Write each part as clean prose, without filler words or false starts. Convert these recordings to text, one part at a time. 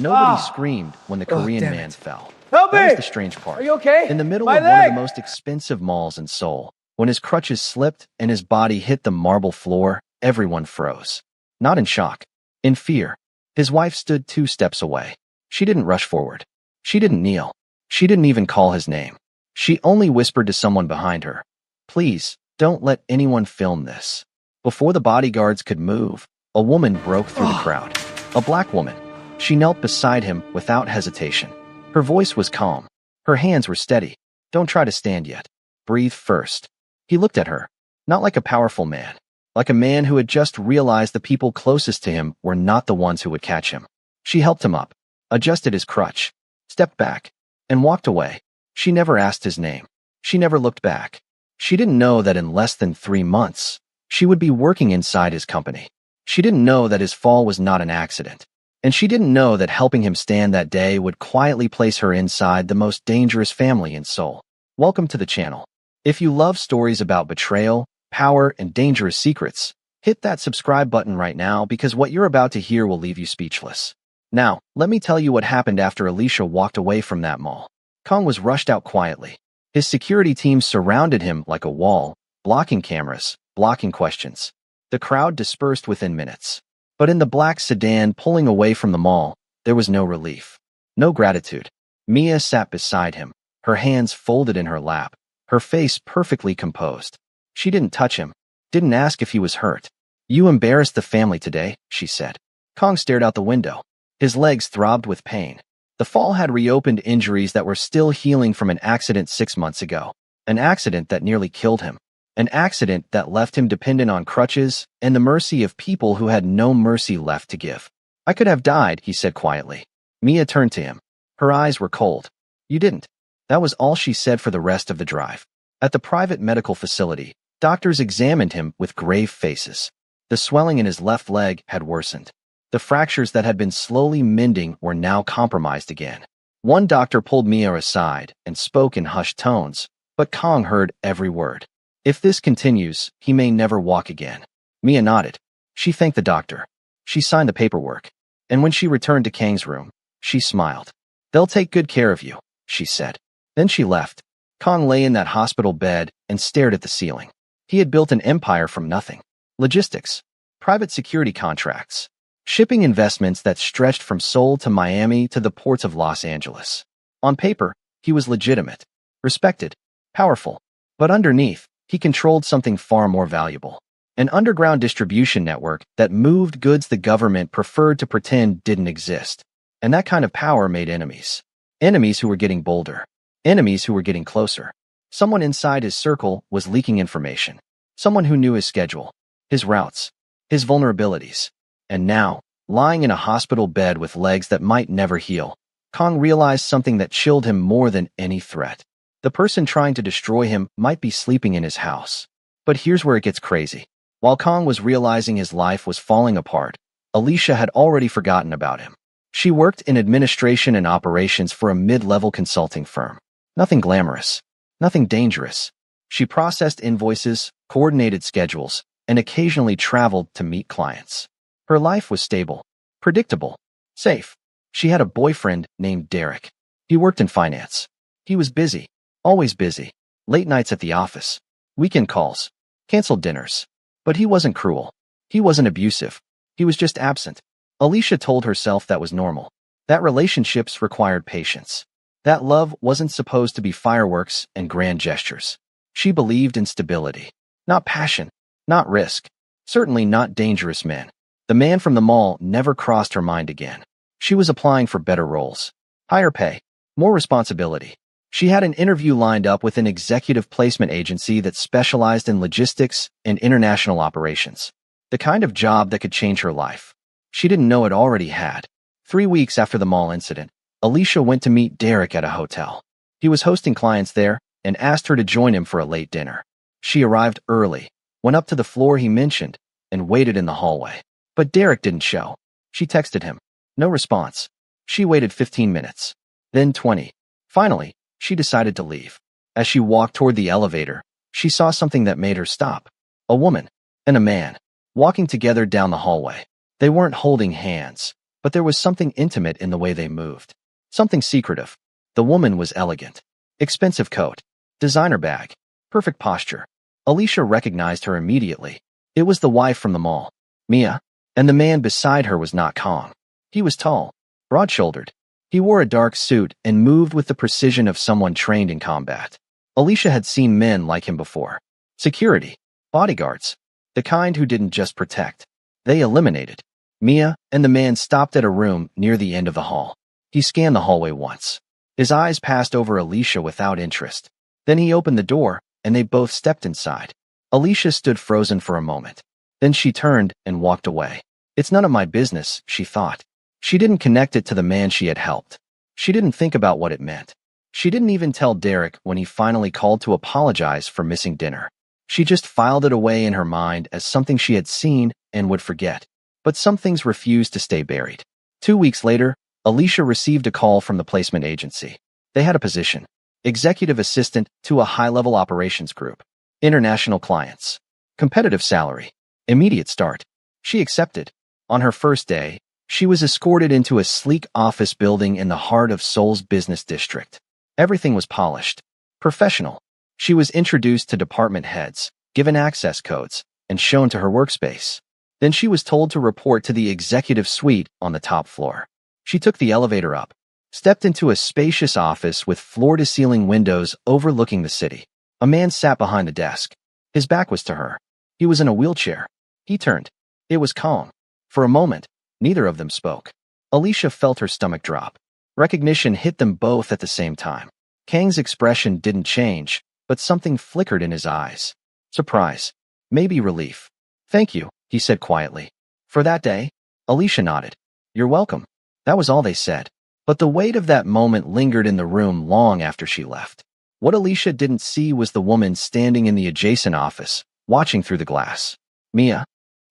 Nobody screamed when the Korean damn man it. fell. Help That was me! the strange part. Are you okay? In the middle My of one of leg! the most expensive malls in Seoul, when his crutches slipped and his body hit the marble floor, everyone froze. Not in shock, in fear. His wife stood 2 steps away. She didn't rush forward. She didn't kneel. She didn't even call his name. She only whispered to someone behind her, "Please, don't let anyone film this." Before the bodyguards could move, a woman broke through the crowd. A black woman. She knelt beside him without hesitation. Her voice was calm. Her hands were steady. "Don't try to stand yet. Breathe first." He looked at her, not like a powerful man, like a man who had just realized the people closest to him were not the ones who would catch him. She helped him up, adjusted his crutch, stepped back, and walked away. She never asked his name. She never looked back. She didn't know that in less than 3 months, she would be working inside his company. She didn't know that his fall was not an accident. And she didn't know that helping him stand that day would quietly place her inside the most dangerous family in Seoul. Welcome to the channel. If you love stories about betrayal, power, and dangerous secrets, hit that subscribe button right now because what you're about to hear will leave you speechless. Now, let me tell you what happened after Alicia walked away from that mall. Kong was rushed out quietly. His security team surrounded him like a wall, blocking cameras, blocking questions. The crowd dispersed within minutes. But in the black sedan pulling away from the mall, there was no relief, no gratitude. Mia sat beside him, her hands folded in her lap, her face perfectly composed. She didn't touch him, didn't ask if he was hurt. "You embarrassed the family today," she said. Kong stared out the window. His legs throbbed with pain. The fall had reopened injuries that were still healing from an accident 6 months ago. An accident that nearly killed him. An accident that left him dependent on crutches and the mercy of people who had no mercy left to give. "I could have died," he said quietly. Mia turned to him. Her eyes were cold. "You didn't." That was all she said for the rest of the drive. At the private medical facility, doctors examined him with grave faces. The swelling in his left leg had worsened. The fractures that had been slowly mending were now compromised again. One doctor pulled Mia aside and spoke in hushed tones, but Kong heard every word. "If this continues, he may never walk again." Mia nodded. She thanked the doctor. She signed the paperwork. And when she returned to Kang's room, she smiled. "They'll take good care of you," she said. Then she left. Kong lay in that hospital bed and stared at the ceiling. He had built an empire from nothing. Logistics, private security contracts, shipping investments that stretched from Seoul to Miami to the ports of Los Angeles. On paper, he was legitimate, respected, powerful. But underneath, he controlled something far more valuable. An underground distribution network that moved goods the government preferred to pretend didn't exist. And that kind of power made enemies. Enemies who were getting bolder. Enemies who were getting closer. Someone inside his circle was leaking information. Someone who knew his schedule, his routes, his vulnerabilities. And now, lying in a hospital bed with legs that might never heal, Kong realized something that chilled him more than any threat. The person trying to destroy him might be sleeping in his house. But here's where it gets crazy. While Kong was realizing his life was falling apart, Alicia had already forgotten about him. She worked in administration and operations for a mid-level consulting firm. Nothing glamorous, nothing dangerous. She processed invoices, coordinated schedules, and occasionally traveled to meet clients. Her life was stable, predictable, safe. She had a boyfriend named Derek. He worked in finance. He was busy. Always busy. Late nights at the office. Weekend calls. Canceled dinners. But he wasn't cruel. He wasn't abusive. He was just absent. Alicia told herself that was normal. That relationships required patience. That love wasn't supposed to be fireworks and grand gestures. She believed in stability. Not passion. Not risk. Certainly not dangerous men. The man from the mall never crossed her mind again. She was applying for better roles. Higher pay. More responsibility. She had an interview lined up with an executive placement agency that specialized in logistics and international operations. The kind of job that could change her life. She didn't know it already had. 3 weeks after the mall incident, Alicia went to meet Derek at a hotel. He was hosting clients there and asked her to join him for a late dinner. She arrived early, went up to the floor he mentioned, and waited in the hallway. But Derek didn't show. She texted him. No response. She waited 15 minutes. Then 20. Finally, she decided to leave. As she walked toward the elevator, she saw something that made her stop. A woman and a man walking together down the hallway. They weren't holding hands. but there was something intimate in the way they moved. Something secretive. The woman was elegant. Expensive coat. Designer bag. Perfect posture. Alicia recognized her immediately. It was the wife from the mall, Mia, and the man beside her was not Kong. He was tall, broad-shouldered. He wore a dark suit and moved with the precision of someone trained in combat. Alicia had seen men like him before. Security. Bodyguards. The kind who didn't just protect. They eliminated. Mia and the man stopped at a room near the end of the hall. He scanned the hallway once. His eyes passed over Alicia without interest. Then he opened the door, and they both stepped inside. Alicia stood frozen for a moment. Then she turned and walked away. It's none of my business, she thought. She didn't connect it to the man she had helped. She didn't think about what it meant. She didn't even tell Derek when he finally called to apologize for missing dinner. She just filed it away in her mind as something she had seen and would forget. But some things refused to stay buried. 2 weeks later, Alicia received a call from the placement agency. They had a position. Executive assistant to a high-level operations group. International clients. Competitive salary. Immediate start. She accepted. On her first day, she was escorted into a sleek office building in the heart of Seoul's business district. Everything was polished. Professional. She was introduced to department heads, given access codes, and shown to her workspace. Then she was told to report to the executive suite on the top floor. She took the elevator up, stepped into a spacious office with floor-to-ceiling windows overlooking the city. A man sat behind the desk. His back was to her. He was in a wheelchair. He turned. It was Kong. For a moment, neither of them spoke. Alicia felt her stomach drop. Recognition hit them both at the same time. Kang's expression didn't change, but something flickered in his eyes. Surprise. Maybe relief. Thank you, he said quietly. For that day? Alicia nodded. You're welcome. That was all they said. But the weight of that moment lingered in the room long after she left. What Alicia didn't see was the woman standing in the adjacent office, watching through the glass. Mia.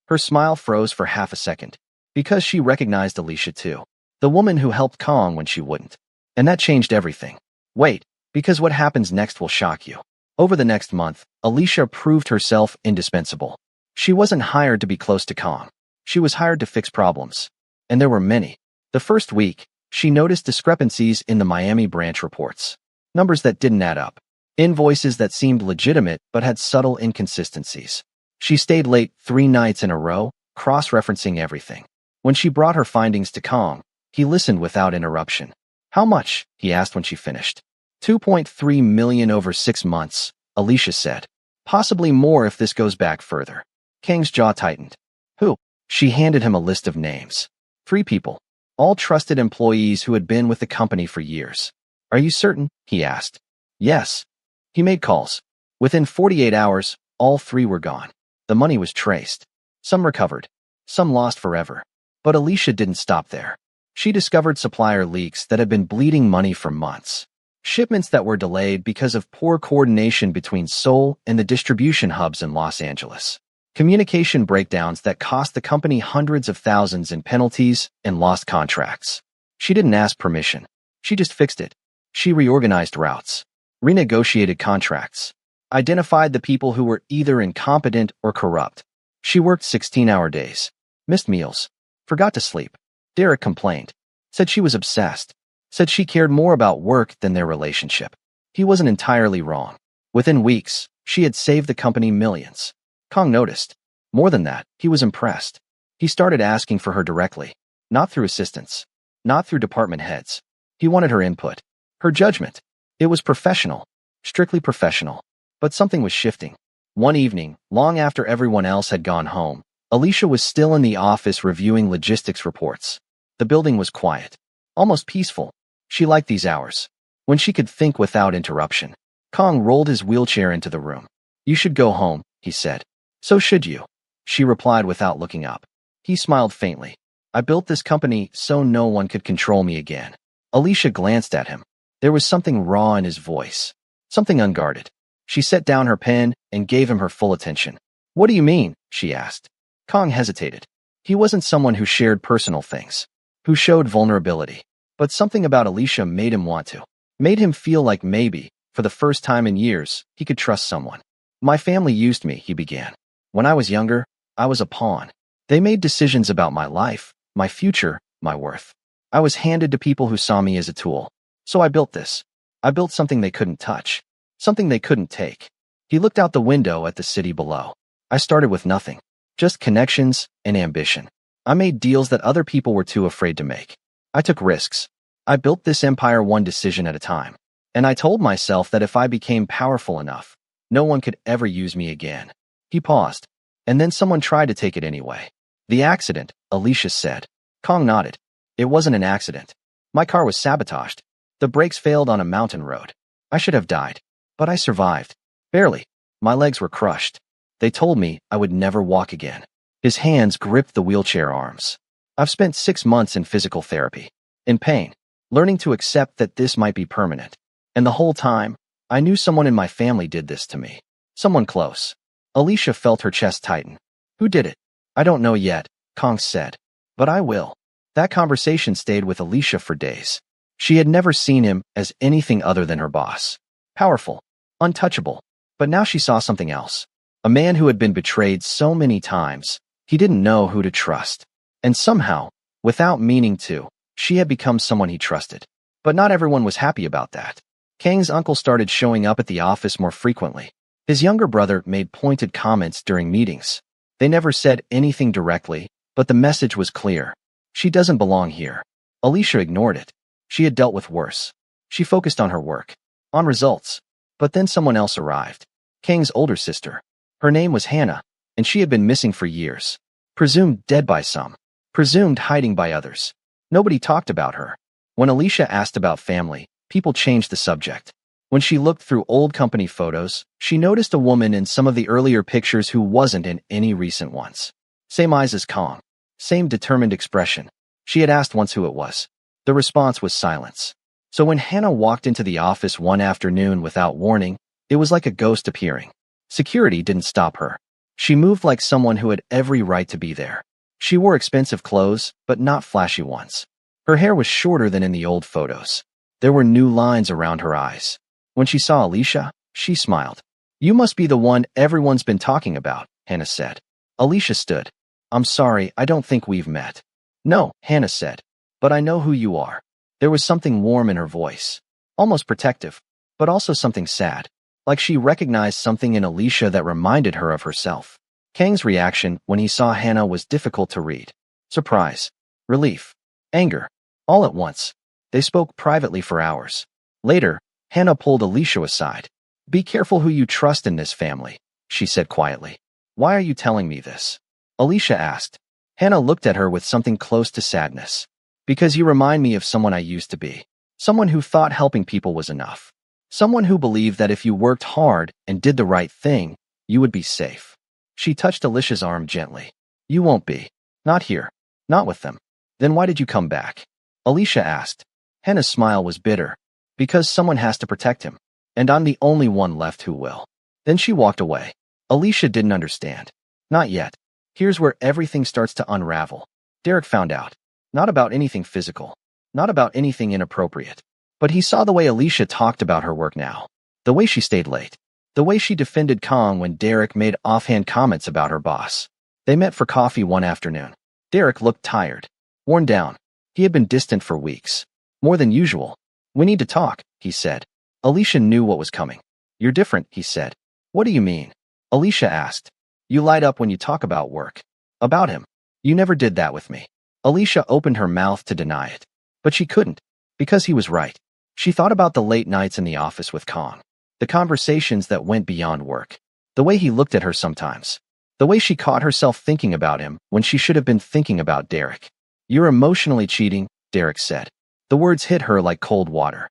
Her smile froze for half a second, because she recognized Alicia too. The woman who helped Kong when she wouldn't. And that changed everything. Wait, because what happens next will shock you. Over the next month, Alicia proved herself indispensable. She wasn't hired to be close to Kong. She was hired to fix problems. And there were many. The first week, she noticed discrepancies in the Miami branch reports. Numbers that didn't add up. Invoices that seemed legitimate but had subtle inconsistencies. She stayed late 3 nights in a row, cross-referencing everything. When she brought her findings to Kong, he listened without interruption. How much? He asked when she finished. 2.3 million over 6 months, Alicia said. Possibly more if this goes back further. Kang's jaw tightened. Who? She handed him a list of names. 3 people. All trusted employees who had been with the company for years. Are you certain? He asked. Yes. He made calls. Within 48 hours, all 3 were gone. The money was traced. Some recovered. Some lost forever. But Alicia didn't stop there. She discovered supplier leaks that had been bleeding money for months. Shipments that were delayed because of poor coordination between Seoul and the distribution hubs in Los Angeles. Communication breakdowns that cost the company hundreds of thousands in penalties and lost contracts. She didn't ask permission. She just fixed it. She reorganized routes, renegotiated contracts, identified the people who were either incompetent or corrupt. She worked 16-hour days, missed meals, forgot to sleep. Derek complained, said she was obsessed, said she cared more about work than their relationship. He wasn't entirely wrong. Within weeks, she had saved the company millions. Kong noticed. More than that, he was impressed. He started asking for her directly, not through assistants, not through department heads. He wanted her input, her judgment. It was professional, strictly professional. But something was shifting. One evening, long after everyone else had gone home, Alicia was still in the office reviewing logistics reports. The building was quiet, almost peaceful. She liked these hours, when she could think without interruption. Kong rolled his wheelchair into the room. You should go home, he said. So should you, she replied without looking up. He smiled faintly. I built this company so no one could control me again. Alicia glanced at him. There was something raw in his voice, something unguarded. She set down her pen and gave him her full attention. What do you mean? She asked. Kong hesitated. He wasn't someone who shared personal things, who showed vulnerability. But something about Alicia made him want to. Made him feel like maybe, for the first time in years, he could trust someone. My family used me, he began. When I was younger, I was a pawn. They made decisions about my life, my future, my worth. I was handed to people who saw me as a tool. So I built this. I built something they couldn't touch. Something they couldn't take. He looked out the window at the city below. I started with nothing. Just connections and ambition. I made deals that other people were too afraid to make. I took risks. I built this empire one decision at a time. And I told myself that if I became powerful enough, no one could ever use me again. He paused. And then someone tried to take it anyway. The accident, Alicia said. Kong nodded. It wasn't an accident. My car was sabotaged. The brakes failed on a mountain road. I should have died. But I survived. Barely. My legs were crushed. They told me I would never walk again. His hands gripped the wheelchair arms. I've spent 6 months in physical therapy. In pain. Learning to accept that this might be permanent. And the whole time, I knew someone in my family did this to me. Someone close. Alicia felt her chest tighten. Who did it? I don't know yet, Kong said. But I will. That conversation stayed with Alicia for days. She had never seen him as anything other than her boss. Powerful. Untouchable. But now she saw something else. A man who had been betrayed so many times, he didn't know who to trust. And somehow, without meaning to, she had become someone he trusted. But not everyone was happy about that. Kang's uncle started showing up at the office more frequently. His younger brother made pointed comments during meetings. They never said anything directly, but the message was clear. She doesn't belong here. Alicia ignored it. She had dealt with worse. She focused on her work, on results. But then someone else arrived. Kang's older sister. Her name was Hannah, and she had been missing for years. Presumed dead by some. Presumed hiding by others. Nobody talked about her. When Alicia asked about family, people changed the subject. When she looked through old company photos, she noticed a woman in some of the earlier pictures who wasn't in any recent ones. Same eyes as Kong. Same determined expression. She had asked once who it was. The response was silence. So when Hannah walked into the office one afternoon without warning, it was like a ghost appearing. Security didn't stop her. She moved like someone who had every right to be there. She wore expensive clothes, but not flashy ones. Her hair was shorter than in the old photos. There were new lines around her eyes. When she saw Alicia, she smiled. You must be the one everyone's been talking about, Hannah said. Alicia stood. I'm sorry, I don't think we've met. No, Hannah said. But I know who you are. There was something warm in her voice. Almost protective, but also something sad. Like she recognized something in Alicia that reminded her of herself. Kang's reaction when he saw Hannah was difficult to read. Surprise. Relief. Anger. All at once. They spoke privately for hours. Later, Hannah pulled Alicia aside. Be careful who you trust in this family, she said quietly. Why are you telling me this? Alicia asked. Hannah looked at her with something close to sadness. Because you remind me of someone I used to be. Someone who thought helping people was enough. Someone who believed that if you worked hard and did the right thing, you would be safe. She touched Alicia's arm gently. You won't be. Not here. Not with them. Then why did you come back? Alicia asked. Hannah's smile was bitter. Because someone has to protect him. And I'm the only one left who will. Then she walked away. Alicia didn't understand. Not yet. Here's where everything starts to unravel. Derek found out. Not about anything physical. Not about anything inappropriate. But he saw the way Alicia talked about her work now. The way she stayed late. The way she defended Kong when Derek made offhand comments about her boss. They met for coffee one afternoon. Derek looked tired. Worn down. He had been distant for weeks. More than usual. We need to talk, he said. Alicia knew what was coming. You're different, he said. What do you mean? Alicia asked. You light up when you talk about work. About him. You never did that with me. Alicia opened her mouth to deny it. But she couldn't. Because he was right. She thought about the late nights in the office with Kong. The conversations that went beyond work. The way he looked at her sometimes. The way she caught herself thinking about him when she should have been thinking about Derek. You're emotionally cheating, Derek said. The words hit her like cold water.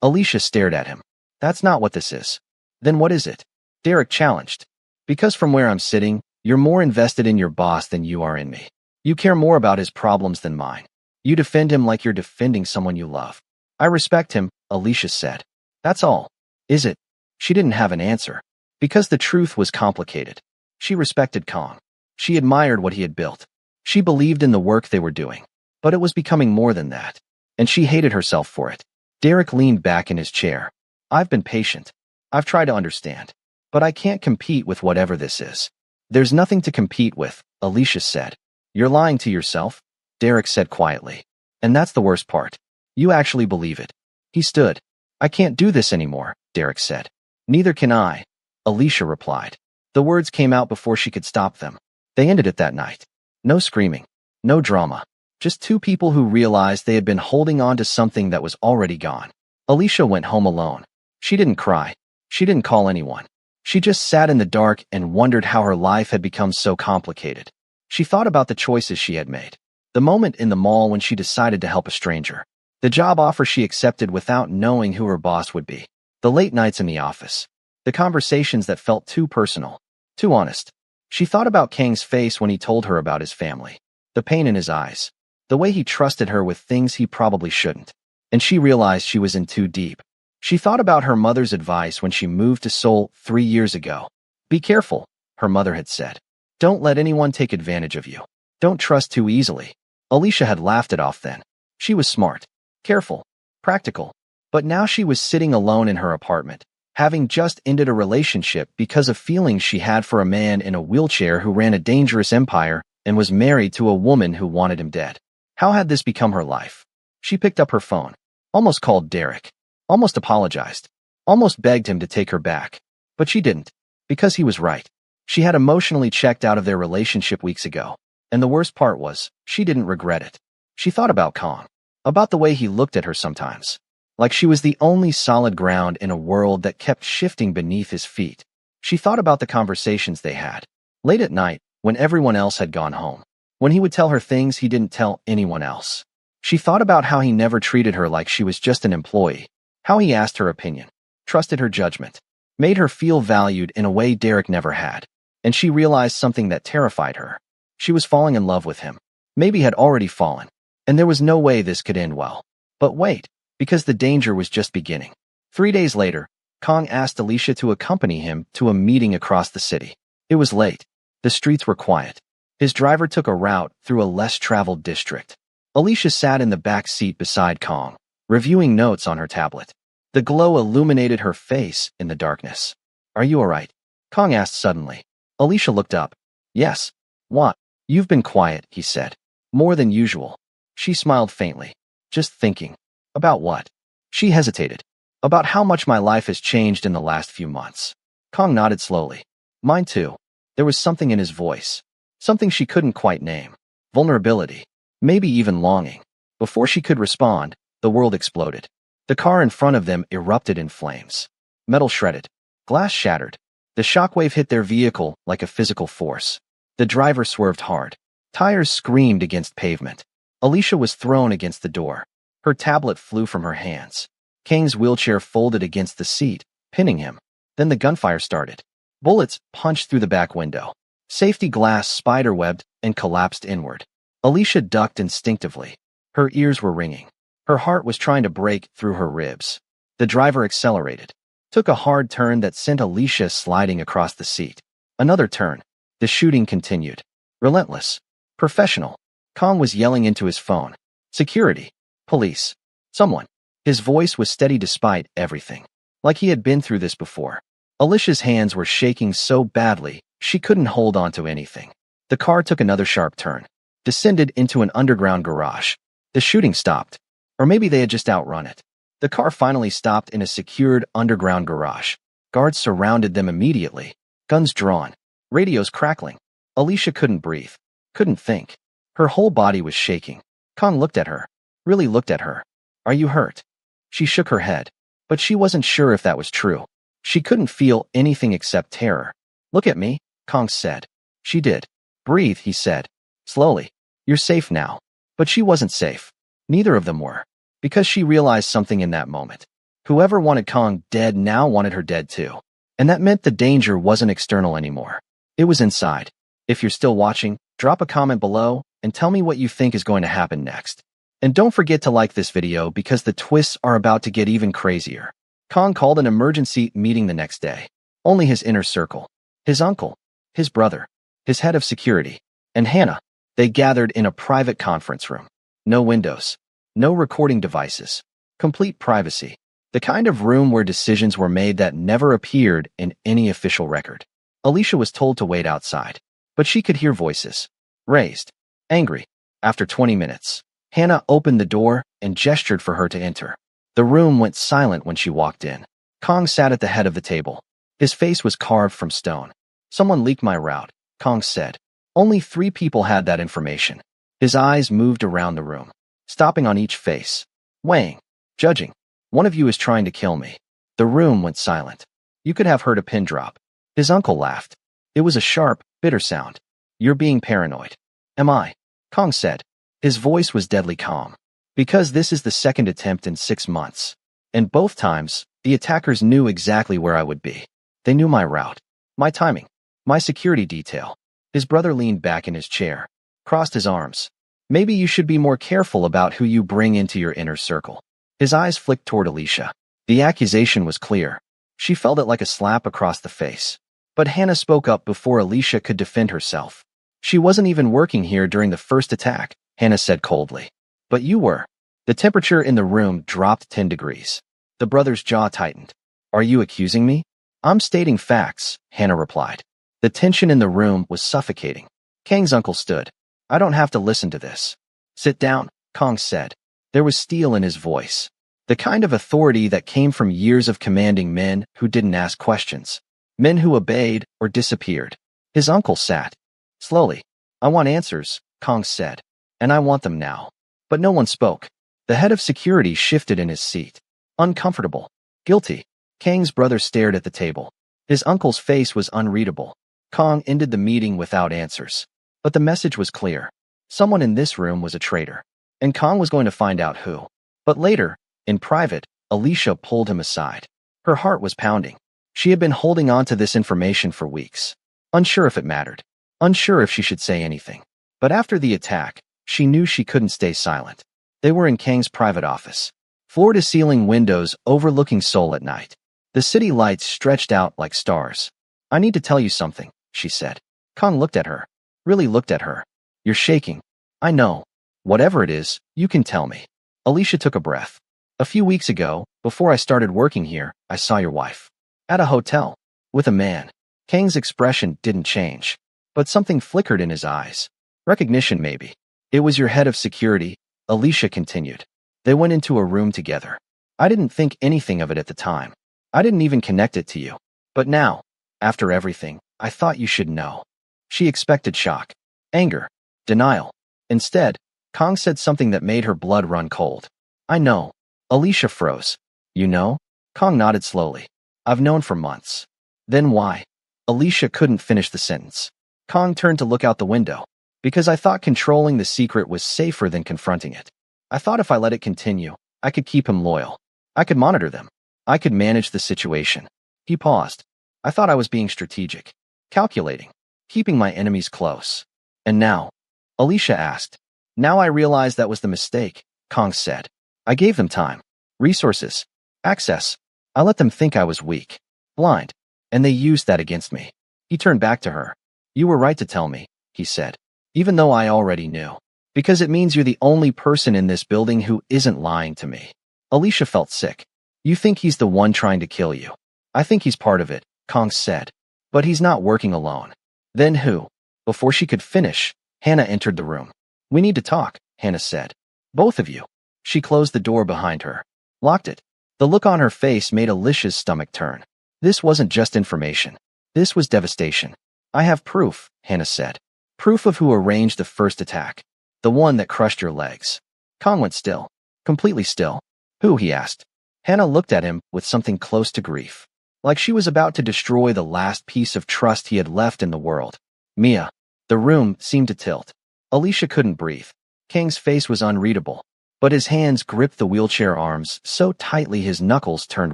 Alicia stared at him. That's not what this is. Then what is it? Derek challenged. Because from where I'm sitting, you're more invested in your boss than you are in me. You care more about his problems than mine. You defend him like you're defending someone you love. I respect him, Alicia said. That's all. Is it? She didn't have an answer. Because the truth was complicated. She respected Kong. She admired what he had built. She believed in the work they were doing. But it was becoming more than that. And she hated herself for it. Derek leaned back in his chair. I've been patient. I've tried to understand. But I can't compete with whatever this is. There's nothing to compete with, Alicia said. You're lying to yourself. Derek said quietly. And that's the worst part. You actually believe it. He stood. I can't do this anymore, Derek said. Neither can I, Alicia replied. The words came out before she could stop them. They ended it that night. No screaming. No drama. Just two people who realized they had been holding on to something that was already gone. Alicia went home alone. She didn't cry. She didn't call anyone. She just sat in the dark and wondered how her life had become so complicated. She thought about the choices she had made. The moment in the mall when she decided to help a stranger. The job offer she accepted without knowing who her boss would be. The late nights in the office. The conversations that felt too personal, too honest. She thought about Kang's face when he told her about his family. The pain in his eyes. The way he trusted her with things he probably shouldn't. And she realized she was in too deep. She thought about her mother's advice when she moved to Seoul 3 years ago. Be careful, her mother had said. Don't let anyone take advantage of you. Don't trust too easily. Alicia had laughed it off then. She was smart, careful, practical. But now she was sitting alone in her apartment, having just ended a relationship because of feelings she had for a man in a wheelchair who ran a dangerous empire and was married to a woman who wanted him dead. How had this become her life? She picked up her phone, almost called Derek, almost apologized, almost begged him to take her back. But she didn't, because he was right. She had emotionally checked out of their relationship weeks ago. And the worst part was, she didn't regret it. She thought about Kang, about the way he looked at her sometimes, like she was the only solid ground in a world that kept shifting beneath his feet. She thought about the conversations they had, late at night, when everyone else had gone home, when he would tell her things he didn't tell anyone else. She thought about how he never treated her like she was just an employee, how he asked her opinion, trusted her judgment, made her feel valued in a way Derek never had. And she realized something that terrified her. She was falling in love with him, maybe had already fallen, and there was no way this could end well. But wait, because the danger was just beginning. 3 days later, Kang asked Alicia to accompany him to a meeting across the city. It was late. The streets were quiet. His driver took a route through a less-traveled district. Alicia sat in the back seat beside Kang, reviewing notes on her tablet. The glow illuminated her face in the darkness. Are you all right? Kang asked suddenly. Alicia looked up. Yes. What? You've been quiet, he said. More than usual. She smiled faintly. Just thinking. About what? She hesitated. About how much my life has changed in the last few months. Kang nodded slowly. Mine too. There was something in his voice. Something she couldn't quite name. Vulnerability. Maybe even longing. Before she could respond, the world exploded. The car in front of them erupted in flames. Metal shredded. Glass shattered. The shockwave hit their vehicle like a physical force. The driver swerved hard. Tires screamed against pavement. Alicia was thrown against the door. Her tablet flew from her hands. Kang's wheelchair folded against the seat, pinning him. Then the gunfire started. Bullets punched through the back window. Safety glass spiderwebbed and collapsed inward. Alicia ducked instinctively. Her ears were ringing. Her heart was trying to break through her ribs. The driver accelerated. Took a hard turn that sent Alicia sliding across the seat. Another turn. The shooting continued. Relentless. Professional. Kang was yelling into his phone. Security. Police. Someone. His voice was steady despite everything. Like he had been through this before. Alicia's hands were shaking so badly, she couldn't hold on to anything. The car took another sharp turn. Descended into an underground garage. The shooting stopped. Or maybe they had just outrun it. The car finally stopped in a secured underground garage. Guards surrounded them immediately. Guns drawn. Radios crackling. Alicia couldn't breathe. Couldn't think. Her whole body was shaking. Kang looked at her. Really looked at her. Are you hurt? She shook her head. But she wasn't sure if that was true. She couldn't feel anything except terror. Look at me, Kang said. She did. Breathe, he said. Slowly. You're safe now. But she wasn't safe. Neither of them were. Because she realized something in that moment. Whoever wanted Kang dead now wanted her dead too. And that meant the danger wasn't external anymore. It was inside. If you're still watching, drop a comment below and tell me what you think is going to happen next. And don't forget to like this video because the twists are about to get even crazier. Kang called an emergency meeting the next day. Only his inner circle. His uncle. His brother. His head of security. And Hannah. They gathered in a private conference room. No windows. No recording devices. Complete privacy. The kind of room where decisions were made that never appeared in any official record. Alicia was told to wait outside. But she could hear voices. Raised. Angry. After 20 minutes, Hannah opened the door and gestured for her to enter. The room went silent when she walked in. Kong sat at the head of the table. His face was carved from stone. Someone leaked my route, Kong said. Only 3 people had that information. His eyes moved around the room, stopping on each face, weighing, judging. One of you is trying to kill me. The room went silent. You could have heard a pin drop. His uncle laughed. It was a sharp, bitter sound. You're being paranoid. Am I? Kong said. His voice was deadly calm. Because this is the second attempt in 6 months. And both times, the attackers knew exactly where I would be. They knew my route, my timing, my security detail. His brother leaned back in his chair, crossed his arms. Maybe you should be more careful about who you bring into your inner circle. His eyes flicked toward Alicia. The accusation was clear. She felt it like a slap across the face. But Hannah spoke up before Alicia could defend herself. She wasn't even working here during the first attack, Hannah said coldly. But you were. The temperature in the room dropped 10 degrees. The brother's jaw tightened. Are you accusing me? I'm stating facts, Hannah replied. The tension in the room was suffocating. Kang's uncle stood. I don't have to listen to this. Sit down, Kong said. There was steel in his voice. The kind of authority that came from years of commanding men who didn't ask questions. Men who obeyed or disappeared. His uncle sat. Slowly. I want answers, Kong said. And I want them now. But no one spoke. The head of security shifted in his seat. Uncomfortable. Guilty. Kang's brother stared at the table. His uncle's face was unreadable. Kong ended the meeting without answers. But the message was clear. Someone in this room was a traitor. And Kong was going to find out who. But later, in private, Alicia pulled him aside. Her heart was pounding. She had been holding on to this information for weeks. Unsure if it mattered. Unsure if she should say anything. But after the attack, she knew she couldn't stay silent. They were in Kang's private office. Floor-to-ceiling windows overlooking Seoul at night. The city lights stretched out like stars. I need to tell you something, she said. Kong looked at her. Really looked at her. You're shaking. I know. Whatever it is, you can tell me. Alicia took a breath. A few weeks ago, before I started working here, I saw your wife. At a hotel. With a man. Kang's expression didn't change. But something flickered in his eyes. Recognition, maybe. It was your head of security, Alicia continued. They went into a room together. I didn't think anything of it at the time. I didn't even connect it to you. But now, after everything, I thought you should know. She expected shock, anger, denial. Instead, Kong said something that made her blood run cold. I know. Alicia froze. You know? Kong nodded slowly. I've known for months. Then why? Alicia couldn't finish the sentence. Kong turned to look out the window. Because I thought controlling the secret was safer than confronting it. I thought if I let it continue, I could keep him loyal. I could monitor them. I could manage the situation. He paused. I thought I was being strategic. Calculating. Keeping my enemies close. And now? Alicia asked. Now I realize that was the mistake, Kong said. I gave them time. Resources. Access. I let them think I was weak. Blind. And they used that against me. He turned back to her. You were right to tell me, he said. Even though I already knew. Because it means you're the only person in this building who isn't lying to me. Alicia felt sick. You think he's the one trying to kill you. I think he's part of it, Kong said. But he's not working alone. Then who? Before she could finish, Hannah entered the room. We need to talk, Hannah said. Both of you. She closed the door behind her. Locked it. The look on her face made Alicia's stomach turn. This wasn't just information. This was devastation. I have proof, Hannah said. Proof of who arranged the first attack. The one that crushed your legs. Kong went still. Completely still. Who, he asked. Hannah looked at him with something close to grief. Like she was about to destroy the last piece of trust he had left in the world. Mia. The room seemed to tilt. Alicia couldn't breathe. Kang's face was unreadable. But his hands gripped the wheelchair arms so tightly his knuckles turned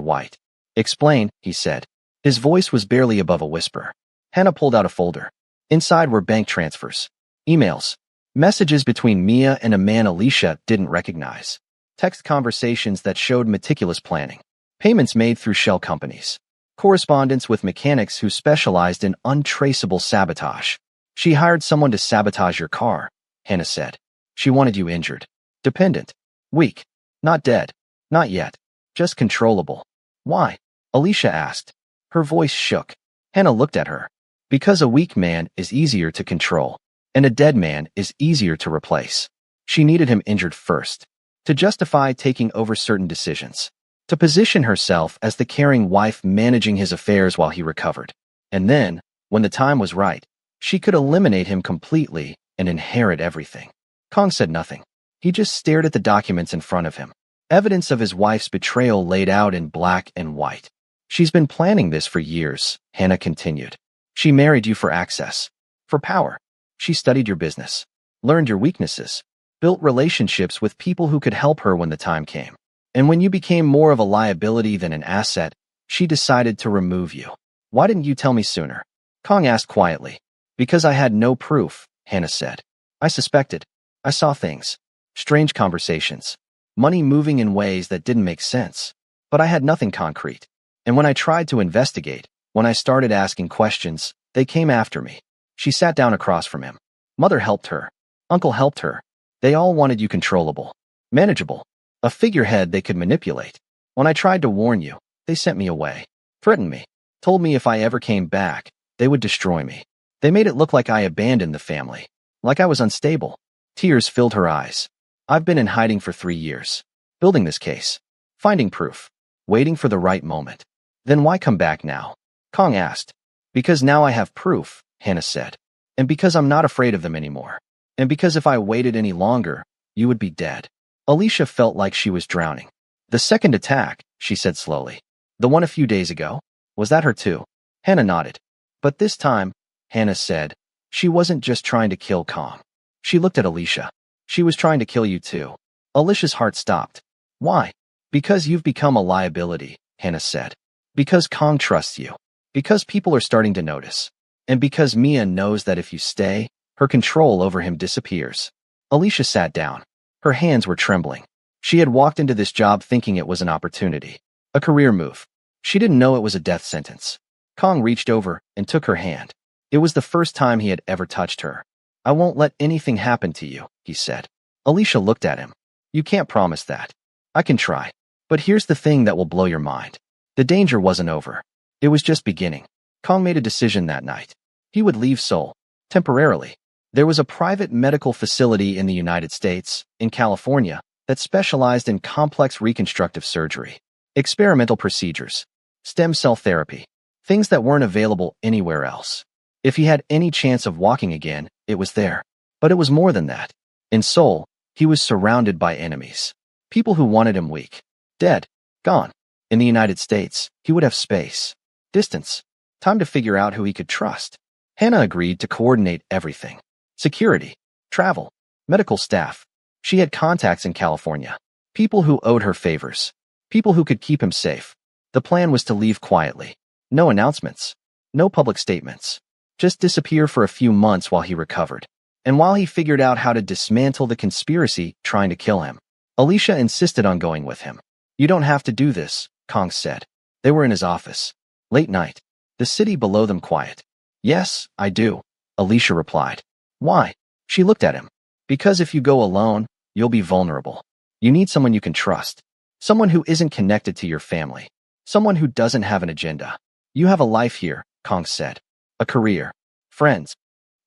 white. Explain, he said. His voice was barely above a whisper. Hannah pulled out a folder. Inside were bank transfers. Emails. Messages between Mia and a man Alicia didn't recognize. Text conversations that showed meticulous planning. Payments made through shell companies. Correspondence with mechanics who specialized in untraceable sabotage. She hired someone to sabotage your car, Hannah said. She wanted you injured. Dependent. Weak. Not dead. Not yet. Just controllable. Why? Alicia asked. Her voice shook. Hannah looked at her. Because a weak man is easier to control, and a dead man is easier to replace. She needed him injured first, to justify taking over certain decisions, to position herself as the caring wife managing his affairs while he recovered. And then, when the time was right, she could eliminate him completely and inherit everything. Kong said nothing. He just stared at the documents in front of him. Evidence of his wife's betrayal laid out in black and white. She's been planning this for years, Hannah continued. She married you for access, for power. She studied your business, learned your weaknesses, built relationships with people who could help her when the time came. And when you became more of a liability than an asset, she decided to remove you. Why didn't you tell me sooner? Kong asked quietly. Because I had no proof, Hannah said. I suspected. I saw things. Strange conversations. Money moving in ways that didn't make sense. But I had nothing concrete. And when I tried to investigate, when I started asking questions, they came after me. She sat down across from him. Mother helped her. Uncle helped her. They all wanted you controllable, manageable, a figurehead they could manipulate. When I tried to warn you, they sent me away, threatened me, told me if I ever came back, they would destroy me. They made it look like I abandoned the family, like I was unstable. Tears filled her eyes. I've been in hiding for 3 years, building this case, finding proof, waiting for the right moment. Then why come back now? Kong asked. Because now I have proof, Hannah said. And because I'm not afraid of them anymore. And because if I waited any longer, you would be dead. Alicia felt like she was drowning. The second attack, she said slowly. The one a few days ago? Was that her too? Hannah nodded. But this time, Hannah said, she wasn't just trying to kill Kong. She looked at Alicia. She was trying to kill you too. Alicia's heart stopped. Why? Because you've become a liability, Hannah said. Because Kong trusts you. Because people are starting to notice. And because Mia knows that if you stay, her control over him disappears. Alicia sat down. Her hands were trembling. She had walked into this job thinking it was an opportunity, a career move. She didn't know it was a death sentence. Kong reached over and took her hand. It was the first time he had ever touched her. I won't let anything happen to you, he said. Alicia looked at him. You can't promise that. I can try. But here's the thing that will blow your mind. The danger wasn't over. It was just beginning. Kong made a decision that night. He would leave Seoul, temporarily. There was a private medical facility in the United States, in California, that specialized in complex reconstructive surgery, experimental procedures, stem cell therapy, things that weren't available anywhere else. If he had any chance of walking again, it was there. But it was more than that. In Seoul, he was surrounded by enemies. People who wanted him weak, dead, gone. In the United States, he would have space, distance, time to figure out who he could trust. Hannah agreed to coordinate everything. Security, travel, medical staff. She had contacts in California. People who owed her favors. People who could keep him safe. The plan was to leave quietly. No announcements. No public statements. Just disappear for a few months while he recovered. And while he figured out how to dismantle the conspiracy trying to kill him. Alicia insisted on going with him. You don't have to do this, Kong said. They were in his office. Late night. The city below them quiet. Yes, I do, Alicia replied. Why? She looked at him. Because if you go alone, you'll be vulnerable. You need someone you can trust. Someone who isn't connected to your family. Someone who doesn't have an agenda. You have a life here, Kong said. A career. Friends.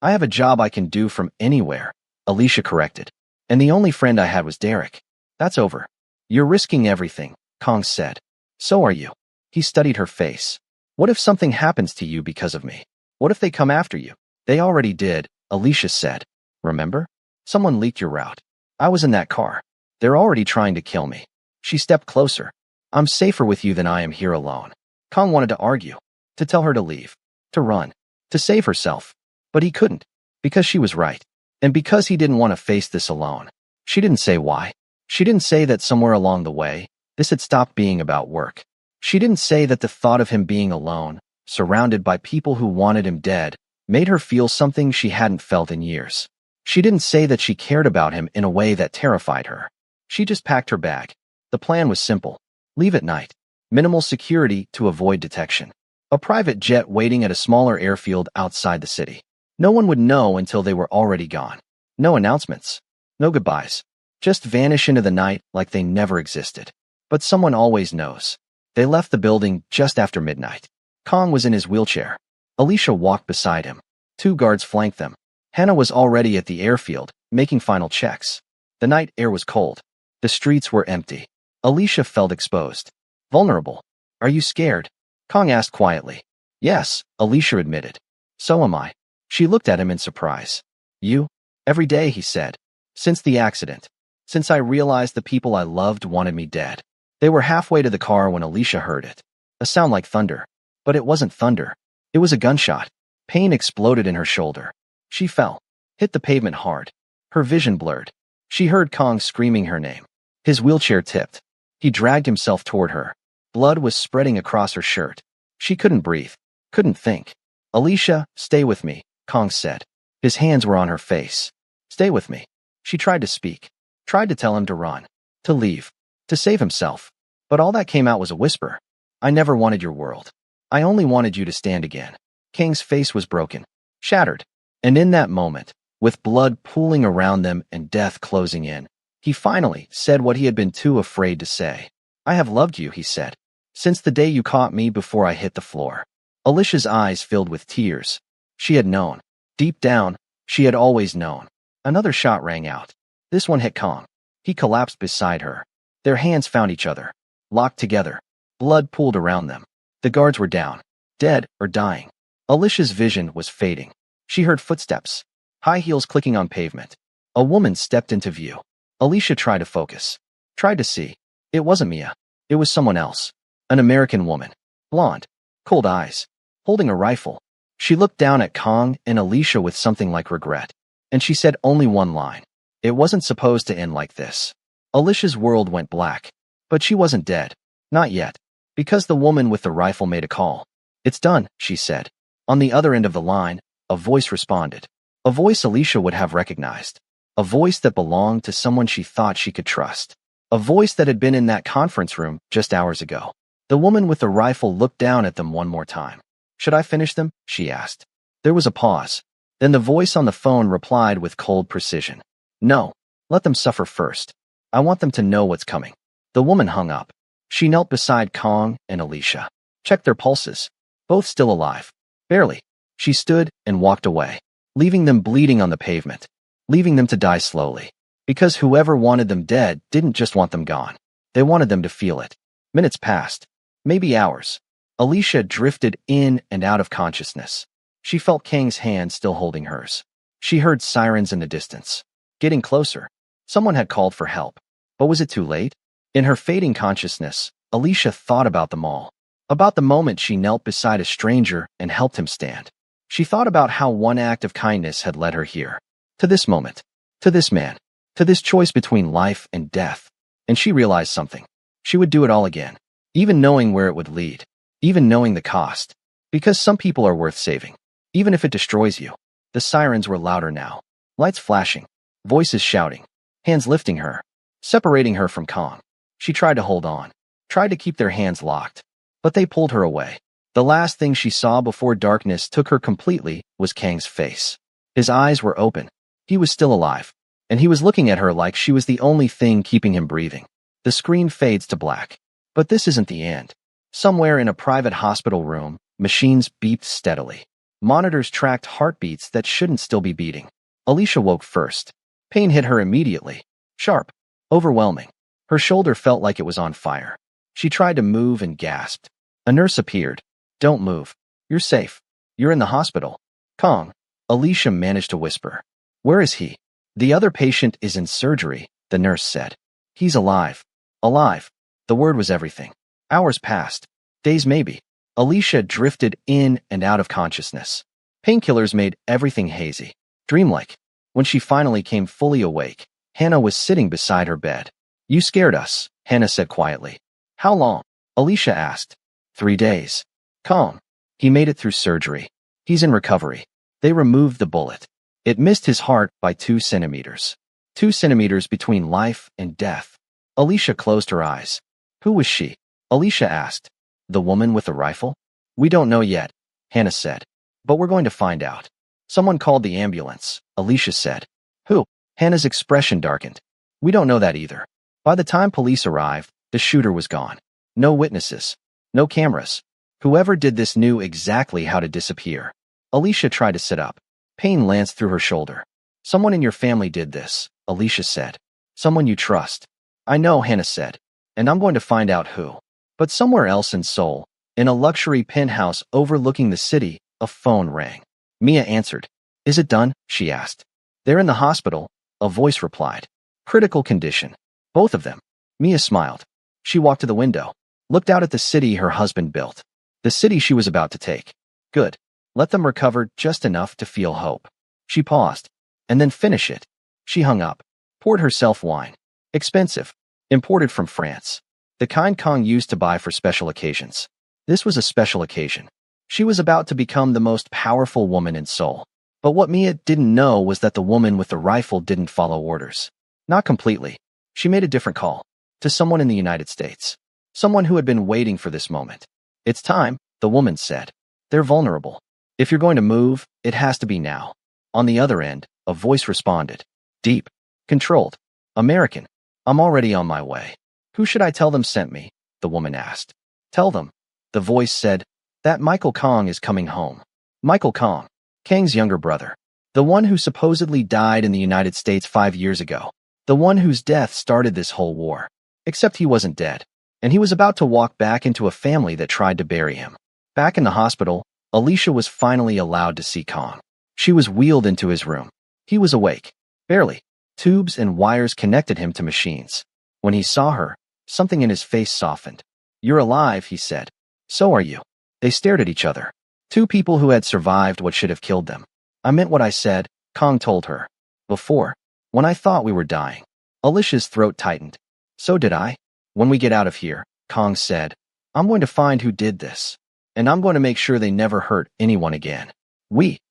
I have a job I can do from anywhere, Alicia corrected. And the only friend I had was Derek. That's over. You're risking everything, Kong said. So are you. He studied her face. What if something happens to you because of me? What if they come after you? They already did, Alicia said. Remember? Someone leaked your route. I was in that car. They're already trying to kill me. She stepped closer. I'm safer with you than I am here alone. Kong wanted to argue, to tell her to leave, to run, to save herself. But he couldn't, because she was right. And because he didn't want to face this alone. She didn't say why. She didn't say that somewhere along the way, this had stopped being about work. She didn't say that the thought of him being alone, surrounded by people who wanted him dead, made her feel something she hadn't felt in years. She didn't say that she cared about him in a way that terrified her. She just packed her bag. The plan was simple. Leave at night. Minimal security to avoid detection. A private jet waiting at a smaller airfield outside the city. No one would know until they were already gone. No announcements. No goodbyes. Just vanish into the night like they never existed. But someone always knows. They left the building just after midnight. Kong was in his wheelchair. Alicia walked beside him. 2 guards flanked them. Hannah was already at the airfield, making final checks. The night air was cold. The streets were empty. Alicia felt exposed. Vulnerable. Are you scared? Kong asked quietly. Yes, Alicia admitted. So am I. She looked at him in surprise. You? Every day, he said. Since the accident. Since I realized the people I loved wanted me dead. They were halfway to the car when Alicia heard it. A sound like thunder. But it wasn't thunder. It was a gunshot. Pain exploded in her shoulder. She fell. Hit the pavement hard. Her vision blurred. She heard Kong screaming her name. His wheelchair tipped. He dragged himself toward her. Blood was spreading across her shirt. She couldn't breathe. Couldn't think. Alicia, stay with me, Kong said. His hands were on her face. Stay with me. She tried to speak. Tried to tell him to run. To leave. To save himself. But all that came out was a whisper. I never wanted your world. I only wanted you to stand again. Kang's face was broken. Shattered. And in that moment, with blood pooling around them and death closing in, he finally said what he had been too afraid to say. I have loved you, he said. Since the day you caught me before I hit the floor. Alicia's eyes filled with tears. She had known. Deep down, she had always known. Another shot rang out. This one hit Kong. He collapsed beside her. Their hands found each other. Locked together. Blood pooled around them. The guards were down. Dead or dying. Alicia's vision was fading. She heard footsteps. High heels clicking on pavement. A woman stepped into view. Alicia tried to focus. Tried to see. It wasn't Mia. It was someone else. An American woman. Blonde. Cold eyes. Holding a rifle. She looked down at Kong and Alicia with something like regret. And she said only one line. It wasn't supposed to end like this. Alicia's world went black. But she wasn't dead. Not yet. Because the woman with the rifle made a call. It's done, she said. On the other end of the line, a voice responded. A voice Alicia would have recognized. A voice that belonged to someone she thought she could trust. A voice that had been in that conference room just hours ago. The woman with the rifle looked down at them one more time. Should I finish them? She asked. There was a pause. Then the voice on the phone replied with cold precision. No. Let them suffer first. I want them to know what's coming. The woman hung up. She knelt beside Kong and Alicia. Checked their pulses. Both still alive. Barely. She stood and walked away, leaving them bleeding on the pavement, leaving them to die slowly. Because whoever wanted them dead didn't just want them gone. They wanted them to feel it. Minutes passed. Maybe hours. Alicia drifted in and out of consciousness. She felt Kang's hand still holding hers. She heard sirens in the distance. Getting closer. Someone had called for help. But was it too late? In her fading consciousness, Alicia thought about them all. About the moment she knelt beside a stranger and helped him stand. She thought about how one act of kindness had led her here. To this moment. To this man. To this choice between life and death. And she realized something. She would do it all again. Even knowing where it would lead. Even knowing the cost. Because some people are worth saving. Even if it destroys you. The sirens were louder now. Lights flashing. Voices shouting. Hands lifting her. Separating her from Kong. She tried to hold on. Tried to keep their hands locked. But they pulled her away. The last thing she saw before darkness took her completely was Kang's face. His eyes were open. He was still alive. And he was looking at her like she was the only thing keeping him breathing. The screen fades to black. But this isn't the end. Somewhere in a private hospital room, machines beeped steadily. Monitors tracked heartbeats that shouldn't still be beating. Alicia woke first. Pain hit her immediately. Sharp. Overwhelming. Her shoulder felt like it was on fire. She tried to move and gasped. A nurse appeared. Don't move. You're safe. You're in the hospital. Kong. Alicia managed to whisper. Where is he? The other patient is in surgery, the nurse said. He's alive. Alive. The word was everything. Hours passed. Days maybe. Alicia drifted in and out of consciousness. Painkillers made everything hazy. Dreamlike. When she finally came fully awake, Hannah was sitting beside her bed. You scared us, Hannah said quietly. How long? Alicia asked. 3 days. Calm. He made it through surgery. He's in recovery. They removed the bullet. It missed his heart by 2 centimeters. 2 centimeters between life and death. Alicia closed her eyes. Who was she? Alicia asked. The woman with the rifle? We don't know yet, Hannah said. But we're going to find out. Someone called the ambulance, Alicia said. Who? Hannah's expression darkened. We don't know that either. By the time police arrived, the shooter was gone. No witnesses. No cameras. Whoever did this knew exactly how to disappear. Alicia tried to sit up. Pain lanced through her shoulder. Someone in your family did this, Alicia said. Someone you trust. I know, Hannah said. And I'm going to find out who. But somewhere else in Seoul, in a luxury penthouse overlooking the city, a phone rang. Mia answered. Is it done? She asked. They're in the hospital, a voice replied. Critical condition. Both of them. Mia smiled. She walked to the window, looked out at the city her husband built. The city she was about to take. Good. Let them recover just enough to feel hope. She paused. And then finish it. She hung up. Poured herself wine. Expensive. Imported from France. The kind Kong used to buy for special occasions. This was a special occasion. She was about to become the most powerful woman in Seoul. But what Mia didn't know was that the woman with the rifle didn't follow orders. Not completely. She made a different call. To someone in the United States. Someone who had been waiting for this moment. It's time, the woman said. They're vulnerable. If you're going to move, it has to be now. On the other end, a voice responded. Deep. Controlled. American. I'm already on my way. Who should I tell them sent me? The woman asked. Tell them. The voice said, that Michael Kong is coming home. Michael Kong. Kang's younger brother. The one who supposedly died in the United States 5 years ago. The one whose death started this whole war. Except he wasn't dead. And he was about to walk back into a family that tried to bury him. Back in the hospital, Alicia was finally allowed to see Kong. She was wheeled into his room. He was awake. Barely. Tubes and wires connected him to machines. When he saw her, something in his face softened. You're alive, he said. So are you. They stared at each other. Two people who had survived what should have killed them. I meant what I said, Kong told her. Before, when I thought we were dying. Alicia's throat tightened. So did I. When we get out of here, Kong said, I'm going to find who did this. And I'm going to make sure they never hurt anyone again.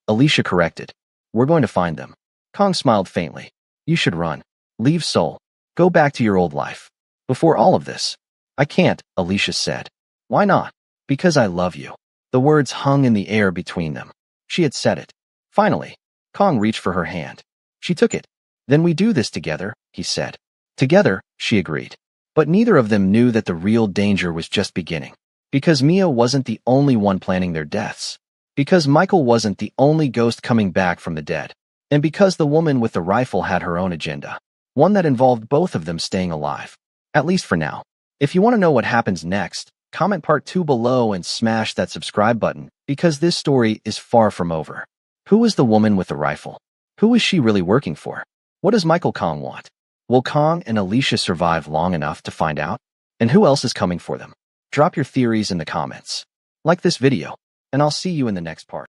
Alicia corrected. We're going to find them. Kong smiled faintly. You should run. Leave Seoul. Go back to your old life. Before all of this. I can't, Alicia said. Why not? Because I love you. The words hung in the air between them. She had said it. Finally, Kong reached for her hand. She took it. Then we do this together, he said. Together, she agreed. But neither of them knew that the real danger was just beginning. Because Mia wasn't the only one planning their deaths. Because Michael wasn't the only ghost coming back from the dead. And because the woman with the rifle had her own agenda. One that involved both of them staying alive. At least for now. If you want to know what happens next, comment part 2 below and smash that subscribe button, because this story is far from over. Who is the woman with the rifle? Who is she really working for? What does Michael Kong want? Will Kong and Alicia survive long enough to find out? And who else is coming for them? Drop your theories in the comments. Like this video, and I'll see you in the next part.